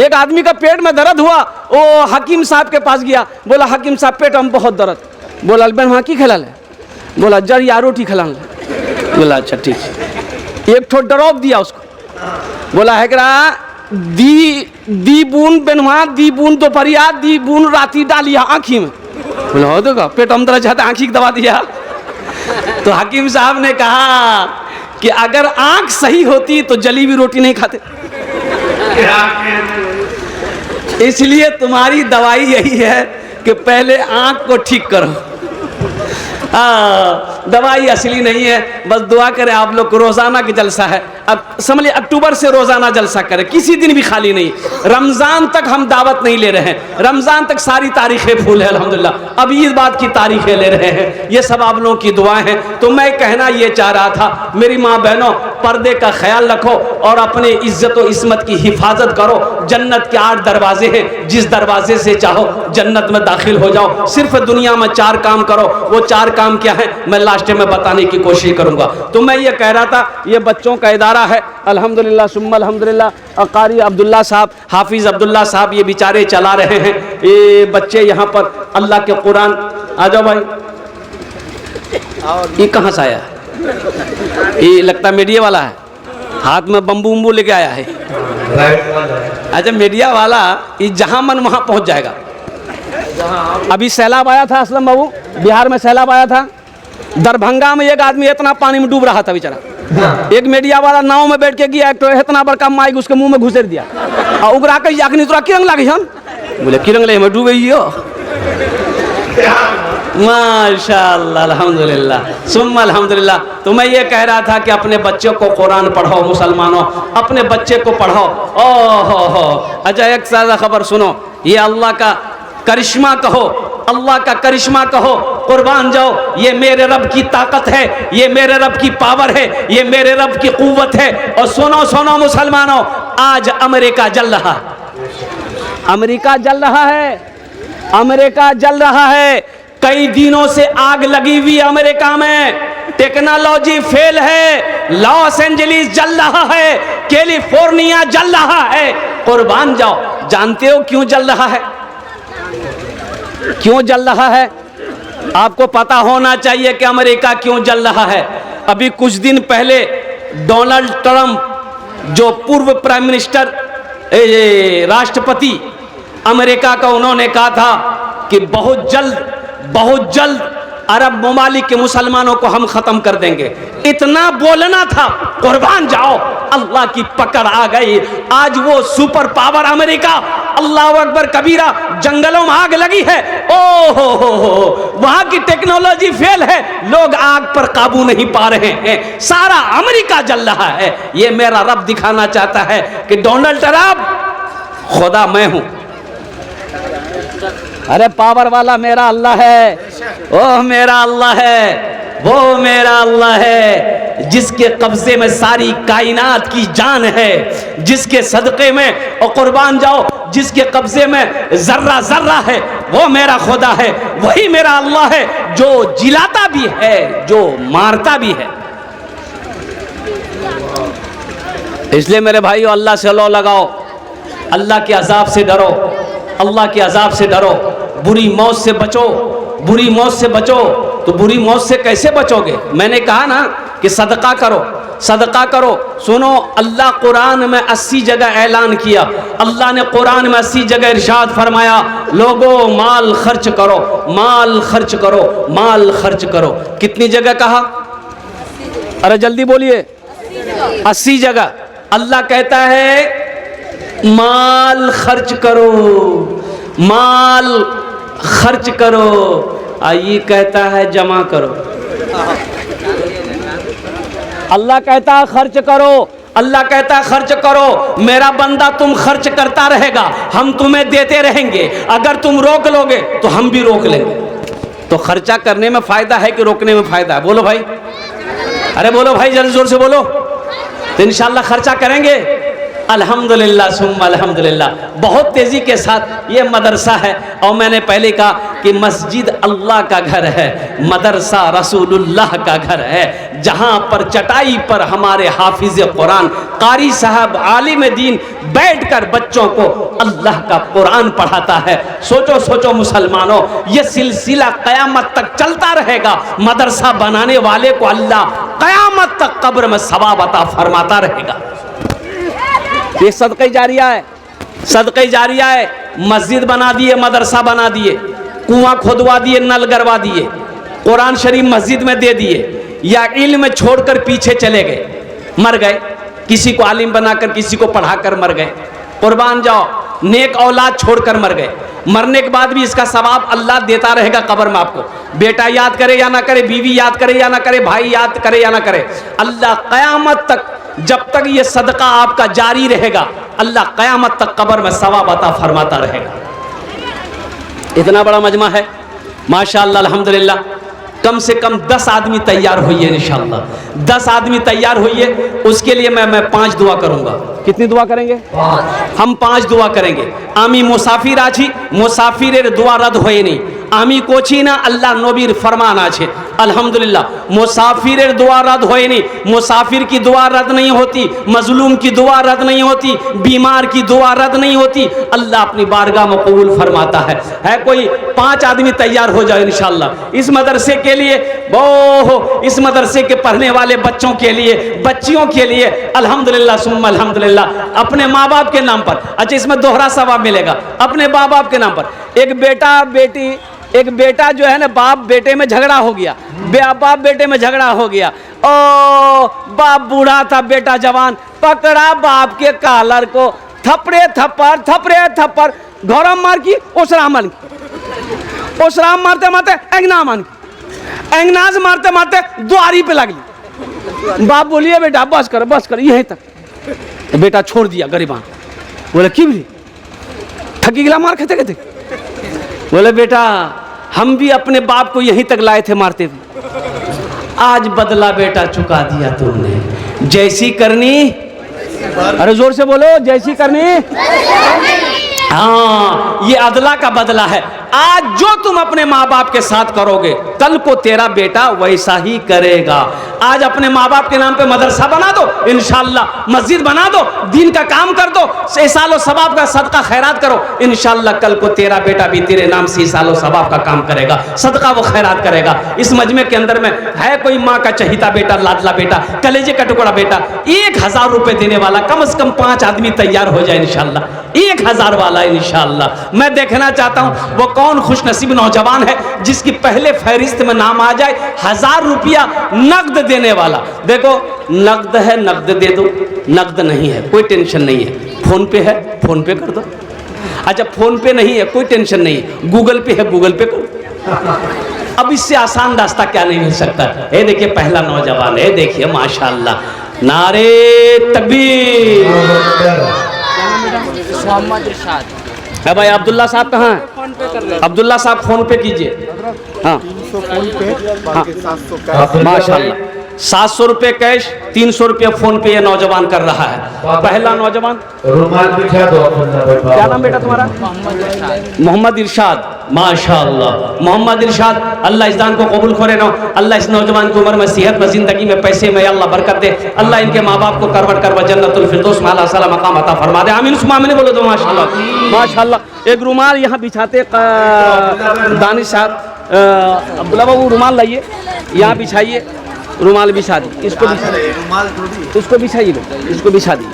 एक आदमी का पेट में दर्द हुआ, वो हकीम साहब के पास गया, बोला हकीम साहब पेट में बहुत दर्द। बोला अलबन वहाँ की खिला ले? बोला जर या रोटी खिला ले। बोला अच्छा ठीक है। एक ठो ड्रॉप दिया उसको, बोला है दी बून बेनवा, दी बून दोपहरिया, दी बून राती डालिया आँखी में। बोला हो देगा पेट हम दर्द चाहते आँखी की दवा दिया। तो हकीम साहब ने कहा कि अगर आँख सही होती तो जली हुई रोटी नहीं खाते। इसलिए तुम्हारी दवाई यही है कि पहले आँख को ठीक करो। दवाई असली नहीं है, बस दुआ करें आप लोग को। रोज़ाना की जलसा है, अब समझ अक्टूबर से रोज़ाना जलसा करें, किसी दिन भी खाली नहीं। रमज़ान तक हम दावत नहीं ले रहे हैं, रमज़ान तक सारी तारीखें फूल है अल्हम्दुलिल्लाह। अब ईद बाद की तारीखें ले रहे हैं, ये सब आप लोगों की दुआएं हैं। तो मैं कहना ये चाह रहा था, मेरी माँ बहनों पर्दे का ख्याल रखो और अपने इज्जत और इस्मत की हिफाजत करो। जन्नत के 8 दरवाजे हैं, जिस दरवाजे से चाहो जन्नत में दाखिल हो जाओ। सिर्फ दुनिया में 4 काम करो, वो 4 काम क्या है मैं लास्ट में बताने की कोशिश करूंगा। तो मैं ये कह रहा था, ये बच्चों का इदारा है अल्हम्दुलिल्लाह सुम्मा अल्हम्दुलिल्लाह। कारी अब्दुल्ला साहब, हाफिज अब्दुल्ला साहब ये बेचारे चला रहे हैं। ये बच्चे यहाँ पर अल्लाह के कुरान, आ जाओ भाई। ये कहाँ से आया? ये लगता मीडिया वाला है, हाथ में बम्बू उम्बू लेके आया है। अच्छा मीडिया वाला, ये जहाँ मन वहाँ पहुँच जाएगा। अभी सैलाब आया था असलम बाबू, बिहार में सैलाब आया था। दरभंगा में एक आदमी इतना पानी में डूब रहा था बेचारा, एक मीडिया वाला नाव में बैठ के गया, एक तो इतना बड़का माइक उसके मुंह में घुसेर दिया और उगरा कर याकनी तोरा किरंग लागे हम? बोले किरंग ले, मैं डूबे हो। माशाअल्लाह अल्हम्दुलिल्लाह सुम्मा अल्हम्दुलिल्लाह। तो मैं ये कह रहा था कि अपने बच्चों को कुरान पढ़ाओ, मुसलमानों अपने बच्चे को पढ़ाओ। ओहो अच्छा एक सादा खबर सुनो, ये अल्लाह का करिश्मा कहो, अल्लाह का करिश्मा कहो, कुर्बान जाओ। ये मेरे रब की ताकत है, ये मेरे रब की पावर है, ये मेरे रब की कुव्वत है। और सुनो सुनो मुसलमानों, आज अमेरिका जल रहा है, अमेरिका जल रहा है, अमेरिका जल रहा है। कई दिनों से आग लगी हुई अमेरिका में, टेक्नोलॉजी फेल है। लॉस एंजलिस जल रहा है, कैलिफोर्निया जल रहा है। कुर्बान जाओ। जानते हो क्यों जल रहा है? क्यों जल रहा है? आपको पता होना चाहिए कि अमेरिका क्यों जल रहा है। अभी कुछ दिन पहले डोनाल्ड ट्रंप जो पूर्व प्राइम मिनिस्टर राष्ट्रपति अमेरिका का, उन्होंने कहा था कि बहुत जल्द अरब ममालिक के मुसलमानों को हम खत्म कर देंगे। इतना बोलना था, कुर्बान जाओ अल्लाह की पकड़ आ गई। आज वो सुपर पावर अमेरिका, अल्लाह अकबर कबीरा, जंगलों में आग लगी है। ओहो हो, वहां की टेक्नोलॉजी फेल है, लोग आग पर काबू नहीं पा रहे हैं, सारा अमेरिका जल रहा है। ये मेरा रब दिखाना चाहता है कि डोनाल्ड ट्रंप खुदा मैं हूं। अरे पावर वाला मेरा अल्लाह है, ओ मेरा अल्लाह है, वो मेरा अल्लाह है जिसके कब्जे में सारी कायनात की जान है, जिसके सदक़े में और कुर्बान जाओ जिसके कब्जे में जर्रा जर्रा है, वो मेरा खुदा है। वही मेरा अल्लाह है जो जिलाता भी है, जो मारता भी है। इसलिए मेरे भाइयों अल्लाह से लो लगाओ, अल्लाह के अजाब से डरो, अल्लाह के अजाब से डरो। बुरी मौत से बचो, बुरी मौत से बचो। तो बुरी मौत से कैसे बचोगे? मैंने कहा ना कि सदका करो, सदका करो। सुनो, अल्लाह कुरान में 80 जगह ऐलान किया, अल्लाह ने कुरान में 80 जगह इरशाद फरमाया, लोगों माल खर्च करो, माल खर्च करो, माल खर्च करो। कितनी जगह कहा? अरे जल्दी बोलिए। 80 जगह अल्लाह कहता है माल खर्च करो, माल खर्च करो। ये कहता है जमा करो। अल्लाह कहता है खर्च करो, अल्लाह कहता है खर्च करो। मेरा बंदा तुम खर्च करता रहेगा, हम तुम्हें देते रहेंगे। अगर तुम रोक लोगे तो हम भी रोक लेंगे। तो खर्चा करने में फायदा है कि रोकने में फायदा है? बोलो भाई, अरे बोलो भाई, जल्दी जोर से बोलो। तो इंशाल्लाह खर्चा करेंगे। अल्हम्दुलिल्लाह सुम्मा अल्हम्दुलिल्लाह। बहुत तेज़ी के साथ ये मदरसा है, और मैंने पहले कहा कि मस्जिद अल्लाह का घर है, मदरसा रसूलुल्लाह का घर है, जहाँ पर चटाई पर हमारे हाफिज कुरान कारी साहब आलिम दीन बैठकर बच्चों को अल्लाह का कुरान पढ़ाता है। सोचो सोचो मुसलमानों, ये सिलसिला क़यामत तक चलता रहेगा। मदरसा बनाने वाले को अल्लाह क़यामत तक कब्र में सवाब अता फरमाता रहेगा। ये सदक़े जारिया है, सदक़े जारिया है। मस्जिद बना दिए, मदरसा बना दिए, कुआं खोदवा दिए, नल गरवा दिए, कुरान शरीफ मस्जिद में दे दिए, या इल्म छोड़कर पीछे चले गए, मर गए, किसी को आलिम बनाकर किसी को पढ़ाकर मर गए। कुर्बान जाओ, नेक औलाद छोड़कर मर गए। मरने के बाद भी इसका सवाब अल्लाह देता रहेगा कब्र में आपको। बेटा याद करे या ना करे, बीवी याद करे या ना करे, भाई याद करे या ना करे, अल्लाह क़यामत तक, जब तक ये सदका आपका जारी रहेगा, अल्लाह क़यामत तक कब्र में सवाब अता फरमाता रहेगा। इतना बड़ा मजमा है माशाअल्लाह अल्हम्दुलिल्लाह। कम से कम 10 आदमी तैयार होइए इंशाअल्लाह, 10 आदमी तैयार होइए। उसके लिए मैं 5 दुआ करूंगा। कितनी दुआ करेंगे? 5। हम 5 दुआ करेंगे। आमी मुसाफिर आछी, मुसाफिरेर दुआ रद्द होए नहीं। आमी कोची ना अल्लाह नबीर फरमान आछे अल्हम्दुलिल्लाह। मुसाफिरेर दुआ रद्द होए नहीं, मुसाफिर की दुआ रद्द नहीं होती, मजलूम की दुआ रद्द नहीं होती, बीमार की दुआ रद्द नहीं होती, अल्लाह अपनी बारगाह में कबूल फरमाता है कोई 5 आदमी तैयार हो जाए इंशाअल्लाह इस मदरसे के लिए, वो इस मदरसे के पढ़ने वाले बच्चों के लिए, बच्चियों के लिए, अल्हम्दुलिल्लाह सुम्मा अल्हम्दुलिल्लाह। अपने माँ बाप के नाम पर, अच्छा इसमें दोहरा सवाब मिलेगा, अपने माँ बाप के नाम पर। एक बेटा जो है ना, बाप बेटे में झगड़ा हो गया, बाप बेटे में झगड़ा हो गया, ओ बाप बूढ़ा था, बेटा जवान, पकड़ा बाप के कालर को, थपड़े थप्पड़ गौरम मार की, ओसरा मारते मारते एंगनाज मारते मारते द्वारी पे लगली। बाप बोलिए बेटा बस कर यहीं तक। बेटा छोड़ दिया गरीबान। बोले क्यों ठगी गिला मार खाते कहते? बोले बेटा हम भी अपने बाप को यहीं तक लाए थे मारते हुए, आज बदला बेटा चुका दिया तुमने, जैसी करनी, अरे जोर से बोलो, जैसी करनी। हाँ, ये अदला का बदला है। आज जो तुम अपने माँ बाप के साथ करोगे, कल को तेरा बेटा वैसा ही करेगा। आज अपने माँ बाप के नाम पे मदरसा बना दो इंशाअल्लाह, मस्जिद बना दो, दीन का काम कर दो, सालो सवाब का सदका खैरात करो, इंशाअल्लाह कल को तेरा बेटा भी तेरे नाम से सालो सवाब का काम करेगा, सदका वो खैरात करेगा। इस मजमे के अंदर में है कोई माँ का चहीता बेटा, लाडला बेटा, कलेजे का टुकड़ा बेटा, 1000 रुपए देने वाला, कम से कम 5 आदमी तैयार हो जाए इंशाअल्लाह, 1000 वाला इंशाअल्लाह। मैं देखना चाहता हूँ वो कौन खुशनसीब नौजवान है जिसकी पहले फहरिस्त में नाम आ जाए 1000 रुपया नकद देने वाला। देखो नकद है, नकद दे दो, नकद नहीं है कोई टेंशन नहीं है, फोन पे है फोन पे कर दो। अच्छा फोन पे नहीं है कोई टेंशन नहीं है, गूगल पे है गूगल पे कर दो। अब इससे आसान रास्ता क्या नहीं मिल सकता। ये देखिए पहला नौजवान है, देखिए माशाअल्लाह, नारे तकबीर। मोहम्मद इरशाद है भाई। अब्दुल्ला साहब कहाँ हैं? अब्दुल्ला साहब फोन पे कीजिए। हाँ माशाल्लाह, 700 रुपये कैश, 300 रुपये फोन पे ये नौजवान कर रहा है। पहला नौजवान क्या नाम बेटा तुम्हारा? मोहम्मद इरशाद। माशाअल्लाह मोहम्मद इरशाद, अल्लाह इस दान को कबूल करे ना, अल्लाह इस नौजवान की उम्र में, सेहत में, जिंदगी में, पैसे में अल्लाह बरकत दे, अल्लाह इनके माँ बाप को करवट करवा जन्नतुल फिरदौस में आला साला मकाम अता फरमा दे। आमीन सुमा आमीन बोलो तो माशाअल्लाह माशाअल्लाह। एक रुमाल यहाँ बिछाते दानिश साहब, अब्दुल्ला बाबू रुमाल लाइए, यहाँ बिछाइए, रुमाल बिछा दी, इसको बिछाइए, इसको बिछा दी।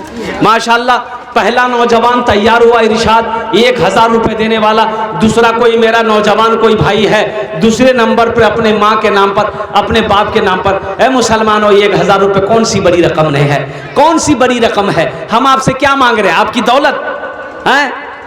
माशाअल्लाह पहला नौजवान तैयार हुआ इरशाद, 1000 रुपये देने वाला। दूसरा कोई मेरा नौजवान कोई भाई है दूसरे नंबर पर अपने माँ के नाम पर, अपने बाप के नाम पर, है मुसलमानों 1000 रुपये कौन सी बड़ी रकम नहीं है, कौन सी बड़ी रकम है। हम आपसे क्या मांग रहे हैं? आपकी दौलत है,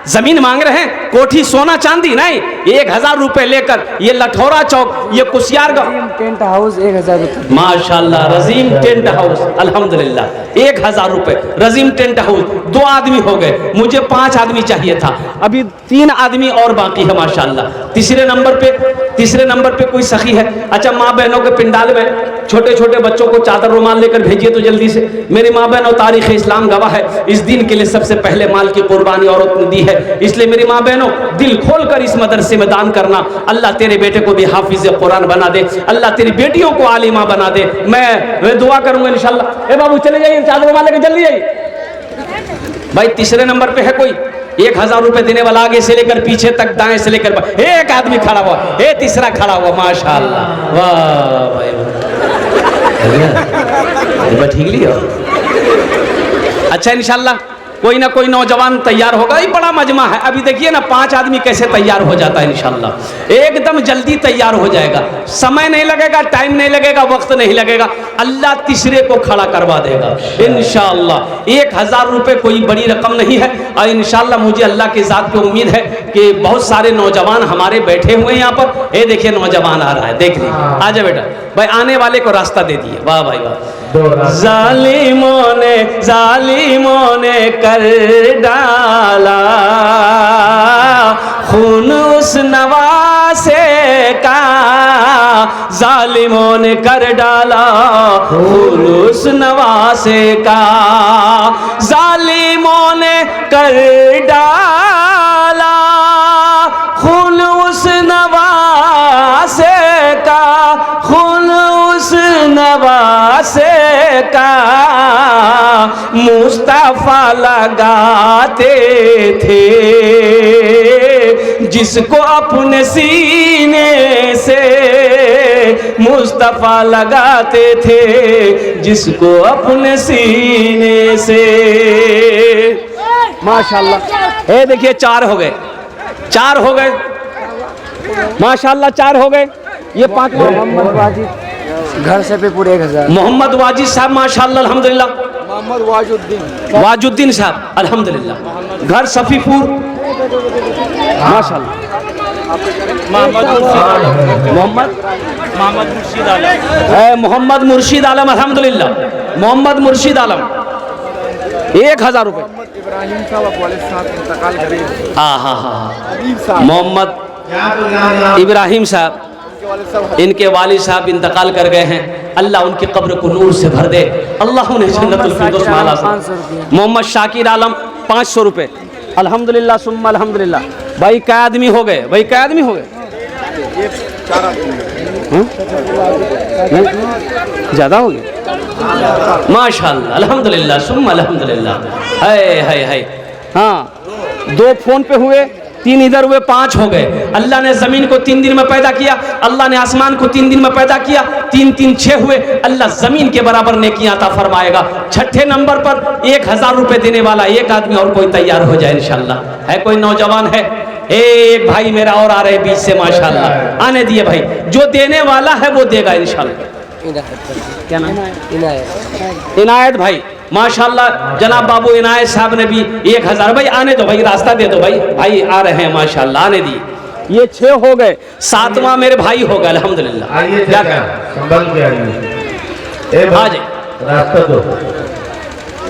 जमीन मांग रहे हैं, कोठी सोना चांदी नहीं। 1000 रुपए लेकर ये लठौरा चौक, ये कुसियारगांव टेंट हाउस 1000 रुपए। माशाल्लाह रजीम टेंट हाउस, अल्हम्दुलिल्लाह 1000 रुपए रजीम टेंट हाउस। 2 आदमी हो गए, मुझे 5 आदमी चाहिए था, अभी 3 आदमी और बाकी है माशाल्लाह। तीसरे नंबर पे तीसरे नंबर पे कोई सखी है। अच्छा, माँ बहनों के पिंडाल में छोटे छोटे बच्चों को चादर रुमाल लेकर भेजिए तो जल्दी से। मेरी माँ बहनों, तारीख़ इस्लाम गवाह है, इस दिन के लिए सबसे पहले माल की कुर्बानी औरत ने दी है। इसलिए मेरी माँ बहनों, दिल खोल कर इस मदरसे में दान करना। अल्लाह तेरे बेटे को भी हाफिज़ कुरान बना दे, अल्लाह तेरी बेटियों को आलिमा बना दे। मैं दुआ करूंगा इंशाल्लाह। ए बाबू चले जाइए, चादर रुमाल लेकर जल्दी जाइए। भाई तीसरे नंबर पे है कोई 1000 रुपए देने वाला, आगे से लेकर पीछे तक, दाएं से लेकर एक आदमी खड़ा हुआ, तीसरा खड़ा हुआ, माशाअल्लाह, वाह भाई वाह, ठीक लिया। अच्छा, इंशाल्लाह कोई ना कोई नौजवान तैयार होगा। ये बड़ा मजमा है। अभी देखिए ना 5 आदमी कैसे तैयार हो जाता है। इंशाल्लाह एकदम जल्दी तैयार हो जाएगा, समय नहीं लगेगा, टाइम नहीं लगेगा, वक्त नहीं लगेगा। अल्लाह तीसरे को खड़ा करवा देगा इंशाल्लाह। 1000 रुपये कोई बड़ी रकम नहीं है। और इंशाल्लाह मुझे अल्लाह की ज़ात पे उम्मीद है कि बहुत सारे नौजवान हमारे बैठे हुए हैं यहाँ पर। ये देखिए नौजवान आ रहा है, देख लीजिए, आ जाए बेटा। भाई आने वाले को रास्ता दे दिए, वाह भाई वाह। जालिमों ने कर डाला खून उस नवासे का, जालिमों ने कर डाला खून उस नवासे का, जालिमों ने कर डाला खून उस नवासे का, खून उस नवासे का, मुस्तफा लगाते थे जिसको अपने सीने से, मुस्तफा लगाते थे जिसको अपने सीने से। माशाल्लाह, ये देखिए 4 हो गए, 4 हो गए, माशाल्लाह 4 हो गए। ये 5 मोहम्मद वाजिद घर से पे पूरे 1000। मोहम्मद वाजिद साहब माशाल्लाह अल्हम्दुलिल्लाह। मोहम्मद वाजुद्दीन साहब अल्हम्दुलिल्लाह, घर सफीपुर माशाल्लाह। मोहम्मद मुर्शिद आलम अल्हम्दुलिल्लाह, मोहम्मद मुर्शिद आलम 1000 रुपये। इब्राहिम साहब वाले साहब इंतकाल करे। मोहम्मद इब्राहिम साहब, इनके वालिद साहब इंतकाल कर गए हैं। अल्लाह उनकी कब्र को नूर से भर दे, अल्लाह उन्हें जन्नतुल फिरदौस में आला। मोहम्मद शाकिर आलम 500 रुपये अल्हम्दुलिल्लाह सुम्मा अल्हम्दुलिल्लाह। भाई कै आदमी हो गए, भाई कै आदमी हो गए? ज़्यादा हो गए माशाल्लाह अल्हम्दुलिल्लाह सुम्मा अल्हम्दुलिल्लाह। है हाँ, 2 फ़ोन पे हुए, 3 इधर हुए, 5 हो गए। अल्लाह ने ज़मीन को 3 दिन में पैदा किया, अल्लाह ने आसमान को 3 दिन में पैदा किया, 3 3 6 हुए। अल्लाह ज़मीन के बराबर नेकियां अता फरमाएगा। 6ठे नंबर पर 1000 रुपये देने वाला एक आदमी और कोई तैयार हो जाए इंशाल्लाह। है कोई नौजवान है? एक भाई मेरा और आ रहे बीच से माशाल्लाह, आने दिए भाई। जो देने वाला है वो देगा इंशाल्लाह। क्या नाम? इनायत भाई माशाल्लाह। जनाब बाबू इनायत साहब ने भी 1000। भाई आने दो भाई, रास्ता दे दो भाई, भाई आ रहे हैं माशाल्लाह, आने दिए। ये 6 हो गए, 7वां मेरे भाई हो गए अल्हम्दुलिल्लाह। क्या संभल के आइए, आ जाए, रास्ता दो।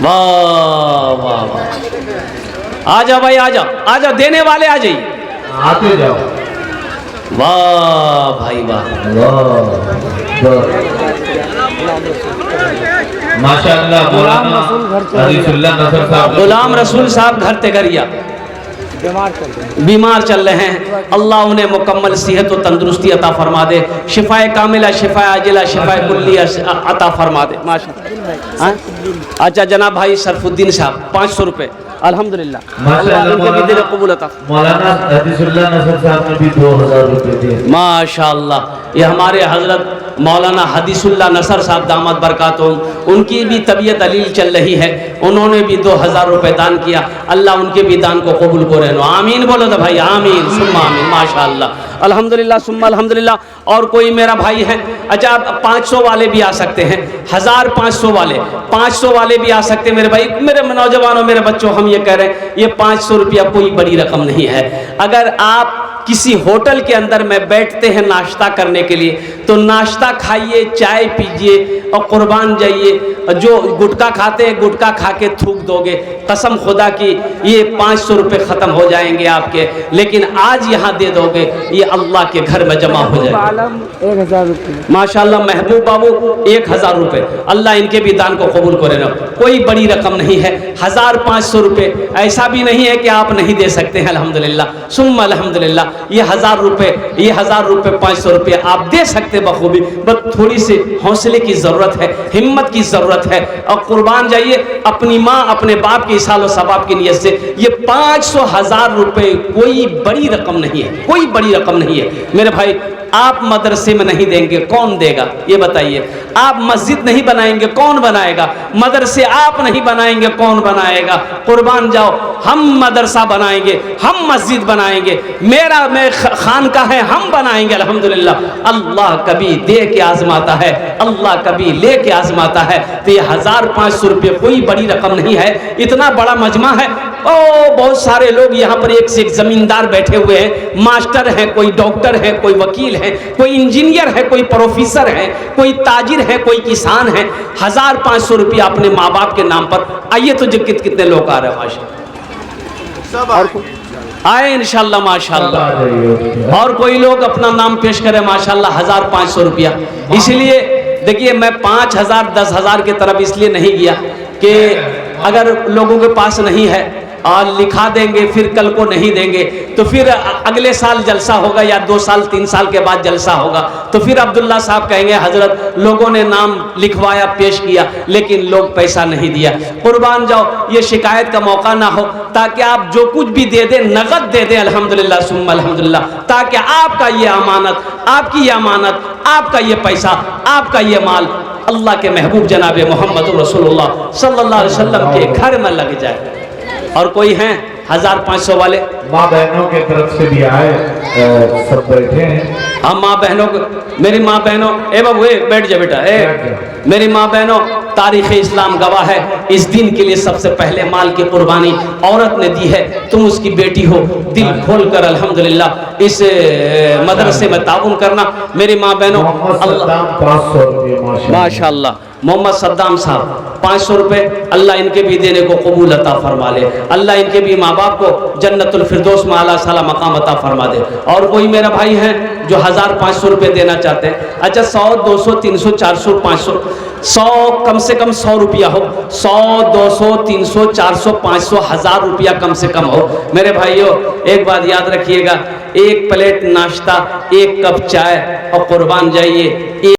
वाह वाह वाह, आ जाओ भाई, आ जाओ, आ जाओ, देने वाले आ जाइए, आते जाओ। वाह भाई वाह, माशाअल्लाह। गुलाम रसूल साहब घर तेगरिया बीमार चल रहे हैं। अल्लाह उन्हें मुकम्मल सेहत और तंदुरुस्ती अता फरमा दे, शिफाए कामिला, शिफाए आजिला, शिफाए कुल्लिया अता फरमा दे माशाअल्लाह। अच्छा जनाब भाई सरफुद्दीन साहब 500 रुपये अल्हम्दुलिल्लाह, मौलाना हदीसुल्लाह नसर साहब ने भी 2000 रुपये दिए माशाअल्लाह। ये हमारे हजरत मौलाना हदीसुल्लाह नसर साहब दामद बरकातुहुम, उनकी भी तबीयत अलील चल रही है, उन्होंने भी 2000 रुपये दान किया। अल्लाह उनके भी दान को कबूल करे। आमीन बोलो तो भाई, आमीन सुम्मा आमीन माशाअल्लाह अल्हम्दुलिल्लाह सुम्मा अल्हम्दुलिल्लाह। और कोई मेरा भाई है? अच्छा 500 वाले भी आ सकते हैं, 1500 वाले, 500 वाले भी आ सकते हैं मेरे भाई। मेरे नौजवानों, मेरे बच्चों, हम ये कह रहे हैं ये 500 रुपया कोई बड़ी रकम नहीं है। अगर आप किसी होटल के अंदर में बैठते हैं नाश्ता करने के लिए, तो नाश्ता खाइए, चाय पीजिए और कुर्बान जाइए। जो गुटखा खाते हैं, गुटखा खा के थूक दोगे, कसम खुदा की ये 500 रुपये ख़त्म हो जाएंगे आपके, लेकिन आज यहाँ दे दोगे, ये अल्लाह के घर में जमा हो जाएगा। आलम 1000 रुपये। माशाल्लाह महबूब बाबू 1000 रुपये, अल्लाह इनके भी दान को कबूल करे ना। कोई बड़ी रकम नहीं है, 1500 रुपये, ऐसा भी नहीं है कि आप नहीं दे सकते हैं। अल्हम्दुलिल्लाह सुम्मा अल्हम्दुलिल्लाह, ये 1000 रुपये, ये 1000 रुपये, 500 रुपये आप दे सकते बखूबी, बस थोड़ी सी हौसले की ज़रूरत है, हिम्मत की ज़रूरत है। और कुर्बान जाइए अपनी माँ अपने बाप के इसाल और सवाब की नीयत से। ये 500,000 रुपये कोई बड़ी रकम नहीं है, कोई बड़ी रकम नहीं है मेरे भाई। आप मदरसे में नहीं देंगे, कौन देगा ये बताइए? आप मस्जिद नहीं बनाएंगे, कौन बनाएगा? मदरसे आप नहीं बनाएंगे, कौन बनाएगा? कुर्बान जाओ, हम मदरसा बनाएंगे, हम मस्जिद बनाएंगे, मेरा मैं खानकाह है, हम बनाएंगे अल्हम्दुलिल्लाह। अल्लाह कभी दे के आजमाता है, अल्लाह कभी ले के आजमाता है। तो ये 1500 रुपये कोई बड़ी रकम नहीं है, इतना बड़ा मजमा है। ओ बहुत सारे लोग यहाँ पर एक से एक जमींदार बैठे हुए हैं, मास्टर हैं, कोई डॉक्टर है, कोई वकील है, कोई इंजीनियर है, कोई प्रोफेसर है, कोई ताजिर है, कोई किसान है। 1500 रुपया अपने माँ बाप के नाम पर। आइए तो कितने लोग आ रहे हैं माशाल्लाह, आए इंशाल्लाह माशाल्लाह। और कोई लोग अपना नाम पेश करें माशाल्लाह, 1500 रुपया। इसलिए देखिए मैं 5000 10,000 की तरफ इसलिए नहीं गया कि अगर लोगों के पास नहीं है और लिखा देंगे फिर कल को नहीं देंगे, तो फिर अगले साल जलसा होगा या 2 साल 3 साल के बाद जलसा होगा, तो फिर अब्दुल्ला साहब कहेंगे हजरत लोगों ने नाम लिखवाया, पेश किया, लेकिन लोग पैसा नहीं दिया। कुर्बान जाओ, ये शिकायत का मौका ना हो, ताकि आप जो कुछ भी दे दें नगद दे दें अल्हम्दुलिल्लाह सुम्मा अल्हम्दुलिल्लाह, ताकि आपका ये अमानत, आपकी ये अमानत, आपका ये पैसा, आपका ये माल अल्लाह के महबूब जनाब मोहम्मद रसूलुल्लाह सल्लल्लाहु अलैहि वसल्लम के घर में लग जाए। और कोई हैं 1500 वाले? माँ बहनों के तरफ से भी आए, सब बैठे हैं। हम माँ बहनों को, मेरी माँ बहनों, ए बाबू बैठ जा बेटा, मेरी माँ बहनों, तारीख़ इस्लाम गवाह है, इस दिन के लिए सबसे पहले माल की कुर्बानी औरत ने दी है। तुम उसकी बेटी हो, दिल खोल कर अल्हम्दुलिल्लाह इस मदरसे में ताउन करना। मेरी माँ बहनों, माशाअल्लाह मोहम्मद सद्दाम साहब 500 रुपये, अल्लाह इनके भी देने को कबूल अता फरमा ले, अल्लाह इनके भी माँ बाप को जन्नतुल फिरदौस में आला साला मकाम अता फरमा दे। और कोई मेरा भाई हैं जो 1500 रुपये देना चाहते हैं, अच्छा 100 200 300 400 500, 100 कम से कम 100 रुपया हो, 100 200 300 400 500 1000 रुपया कम से कम हो। मेरे भाइयों एक बात याद रखिएगा, एक प्लेट नाश्ता, एक कप चाय और कुर्बान जाइए